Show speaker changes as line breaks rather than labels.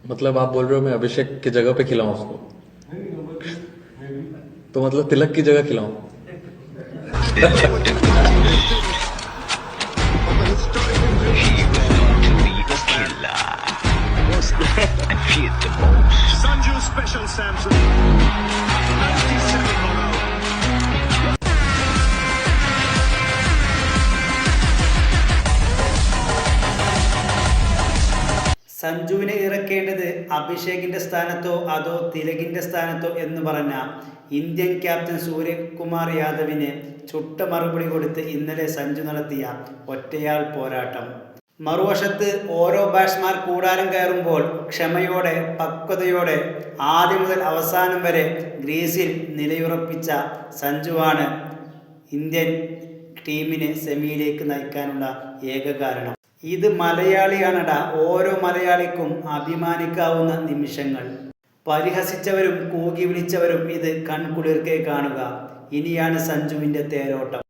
मतलब आप बोल रहे हो मैं अभिषेक की जगह पे खिलाऊं उसको? तो मतलब तिलक की जगह खिलाऊं?
Sanju Special Samson. 97 Mono.
സഞ്ജുവിനെ ഇറക്കേണ്ടത് അഭിഷേകിന്റെ സ്ഥാനത്തോ അതോ തിലകിന്റെ സ്ഥാനത്തോ എന്ന് പറഞ്ഞ ഇന്ത്യൻ ക്യാപ്റ്റൻ സൂര്യകുമാർ യാദവിന് ചുട്ട മറുപടി കൊടുത്ത് ഇന്നലെ സഞ്ജു നടത്തിയ ഒറ്റയാൾ പോരാട്ടം. മറുവശത്ത് ഓരോ ബാറ്റ്സ്മാൻ കൂടാരം കയറുമ്പോൾ ക്ഷമയോടെ പക്വതയോടെ ആദ്യം മുതൽ അവസാനം വരെ ഗ്രീസിൽ നിലയുറപ്പിച്ച സഞ്ജുവാണ് ഇന്ത്യൻ ടീമിനെ സെമിയിലേക്ക് നയിക്കാനുള്ള ഏക കാരണം. ഇത് മലയാളിയാണടാ, ഓരോ മലയാളിക്കും അഭിമാനിക്കാവുന്ന നിമിഷങ്ങൾ. പരിഹസിച്ചവരും കൂകി വിളിച്ചവരും ഇത് കൺകുളിർക്കെ കാണുക. ഇനിയാണ് സഞ്ജുവിൻ്റെ തേരോട്ടം.